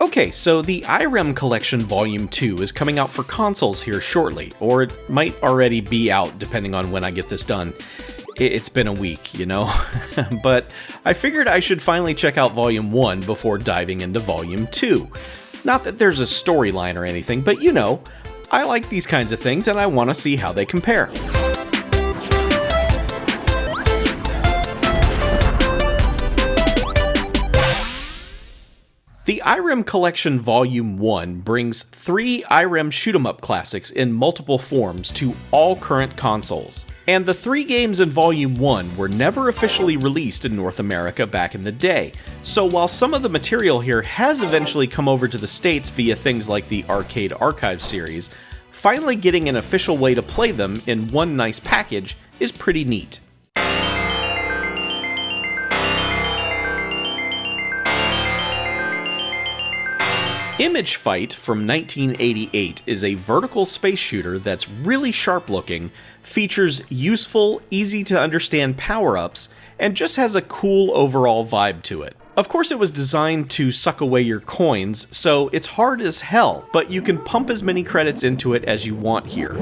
Okay, so the Irem Collection Volume 2 is coming out for consoles here shortly, or it might already be out depending on when I get this done. It's been a week, you know? But I figured I should finally check out Volume 1 before diving into Volume 2. Not that there's a storyline or anything, but you know, I like these kinds of things and I want to see how they compare. The Irem Collection Volume 1 brings 3 Irem SHMUP classics in multiple forms to all current consoles. And the 3 games in Volume 1 were never officially released in North America back in the day, so while some of the material here has eventually come over to the States via things like the Arcade Archive series, finally getting an official way to play them in one nice package is pretty neat. Image Fight from 1988 is a vertical space shooter that's really sharp looking, features useful, easy to understand power-ups, and just has a cool overall vibe to it. Of course it was designed to suck away your coins, so it's hard as hell, but you can pump as many credits into it as you want here.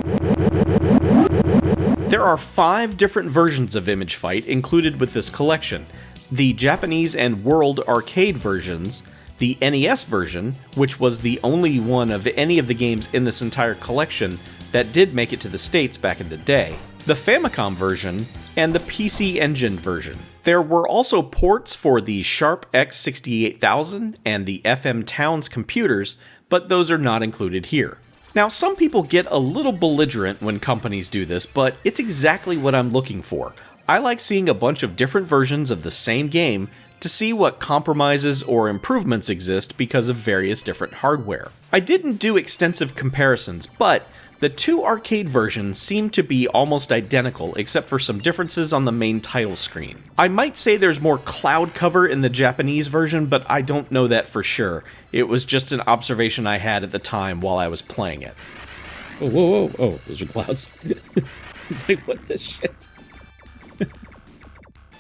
There are 5 different versions of Image Fight included with this collection: the Japanese and World Arcade versions, the NES version, which was the only one of any of the games in this entire collection that did make it to the States back in the day, the Famicom version, and the PC Engine version. There were also ports for the Sharp X68000 and the FM Towns computers, but those are not included here. Now, some people get a little belligerent when companies do this, but it's exactly what I'm looking for. I like seeing a bunch of different versions of the same game to see what compromises or improvements exist because of various different hardware. I didn't do extensive comparisons, but the 2 arcade versions seem to be almost identical except for some differences on the main title screen. I might say there's more cloud cover in the Japanese version, but I don't know that for sure. It was just an observation I had at the time while I was playing it. Oh, whoa, whoa, oh, those are clouds. It's like, what the shit?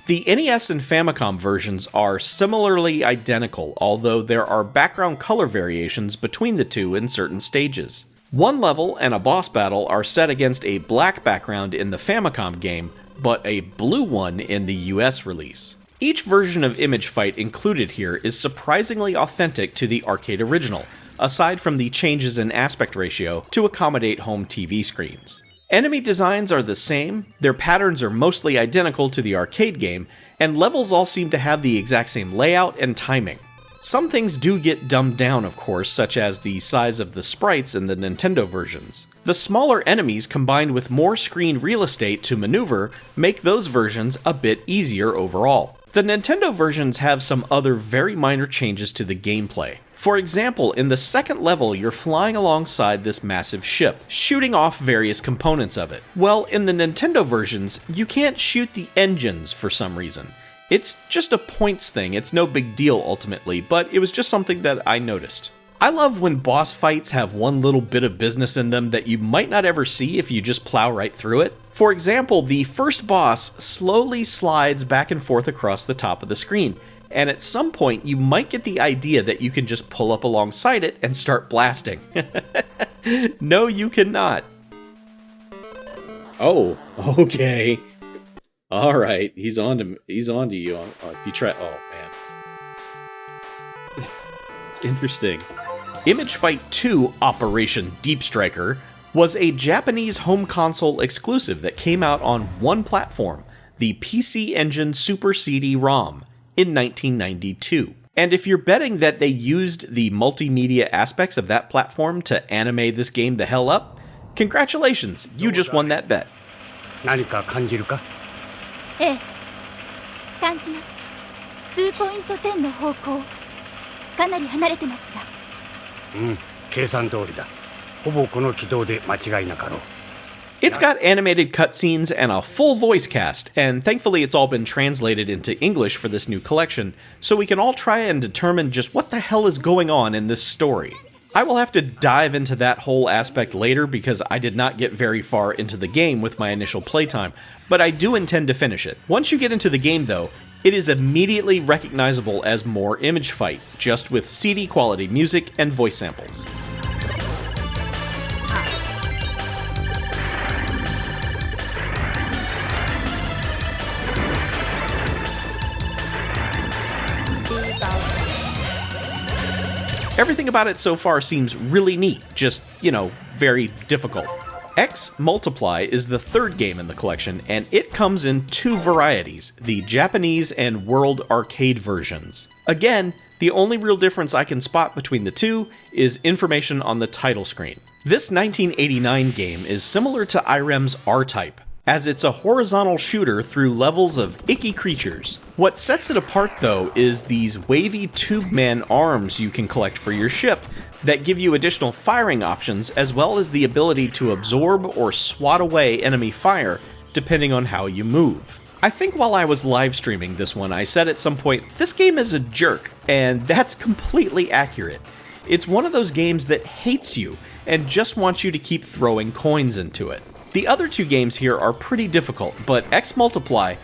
The NES and Famicom versions are similarly identical, although there are background color variations between the two in certain stages. One level and a boss battle are set against a black background in the Famicom game, but a blue one in the US release. Each version of Image Fight included here is surprisingly authentic to the arcade original, aside from the changes in aspect ratio to accommodate home TV screens. Enemy designs are the same, their patterns are mostly identical to the arcade game, and levels all seem to have the exact same layout and timing. Some things do get dumbed down, of course, such as the size of the sprites in the Nintendo versions. The smaller enemies combined with more screen real estate to maneuver make those versions a bit easier overall. The Nintendo versions have some other very minor changes to the gameplay. For example, in the second level, you're flying alongside this massive ship, shooting off various components of it. Well, in the Nintendo versions, you can't shoot the engines for some reason. It's just a points thing, it's no big deal ultimately, but it was just something that I noticed. I love when boss fights have one little bit of business in them that you might not ever see if you just plow right through it. For example, the first boss slowly slides back and forth across the top of the screen, and at some point you might get the idea that you can just pull up alongside it and start blasting. No, you cannot. Oh, okay. Alright, he's on to you if you try. Oh, man. It's interesting. Image Fight 2 Operation Deep Striker was a Japanese home console exclusive that came out on one platform, the PC Engine Super CD-ROM, in 1992. And if you're betting that they used the multimedia aspects of that platform to anime this game the hell up, congratulations, you just won that bet. 何か感じるか? ええ、感じます。2ポイント10の方向、かなり離れてますが。計算通りだ。ほぼこの軌道で間違いなかろう。 It's got animated cutscenes and a full voice cast, and thankfully it's all been translated into English for this new collection, so we can all try and determine just what the hell is going on in this story. I will have to dive into that whole aspect later because I did not get very far into the game with my initial playtime, but I do intend to finish it. Once you get into the game though, It is immediately recognizable as more Image Fight, just with CD quality music and voice samples. Everything about it so far seems really neat, just, very difficult. X Multiply is the third game in the collection, and it comes in two varieties, the Japanese and World Arcade versions. Again, the only real difference I can spot between the two is information on the title screen. This 1989 game is similar to Irem's R-Type, as it's a horizontal shooter through levels of icky creatures. What sets it apart though is these wavy tube man arms you can collect for your ship that give you additional firing options, as well as the ability to absorb or swat away enemy fire depending on how you move. I think while I was live streaming this one I said at some point, this game is a jerk, and that's completely accurate. It's one of those games that hates you and just wants you to keep throwing coins into it. The other two games here are pretty difficult, but X Multiply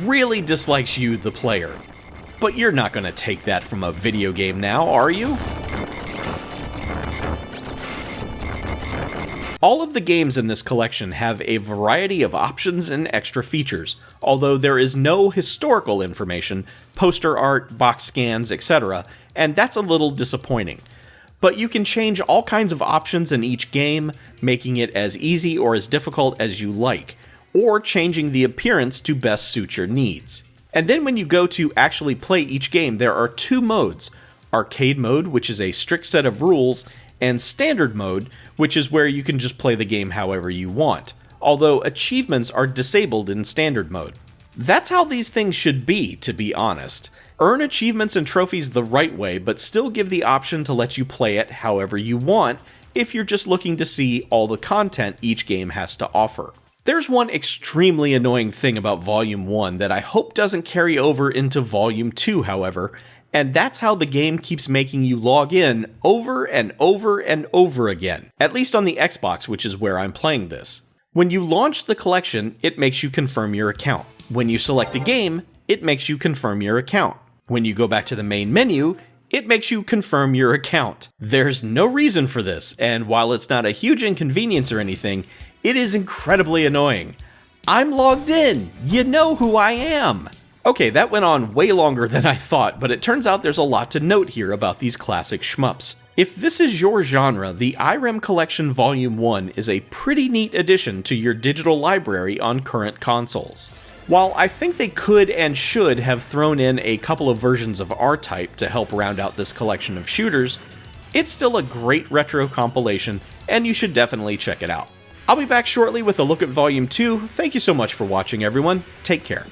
really dislikes you, the player. But you're not going to take that from a video game now, are you? All of the games in this collection have a variety of options and extra features, although there is no historical information, poster art, box scans, etc., and that's a little disappointing. But you can change all kinds of options in each game, making it as easy or as difficult as you like, or changing the appearance to best suit your needs. And then when you go to actually play each game, there are two modes: Arcade mode, which is a strict set of rules, and Standard mode, which is where you can just play the game however you want, although achievements are disabled in Standard mode. That's how these things should be, to be honest. Earn achievements and trophies the right way, but still give the option to let you play it however you want if you're just looking to see all the content each game has to offer. There's one extremely annoying thing about Volume 1 that I hope doesn't carry over into Volume 2, however, and that's how the game keeps making you log in over and over and over again, at least on the Xbox, which is where I'm playing this. When you launch the collection, it makes you confirm your account. When you select a game, it makes you confirm your account. When you go back to the main menu, it makes you confirm your account. There's no reason for this, and while it's not a huge inconvenience or anything, it is incredibly annoying. I'm logged in! You know who I am! Okay, that went on way longer than I thought, but it turns out there's a lot to note here about these classic shmups. If this is your genre, the Irem Collection Volume 1 is a pretty neat addition to your digital library on current consoles. While I think they could and should have thrown in a couple of versions of R-Type to help round out this collection of shooters, it's still a great retro compilation, and you should definitely check it out. I'll be back shortly with a look at Volume 2. Thank you so much for watching, everyone. Take care.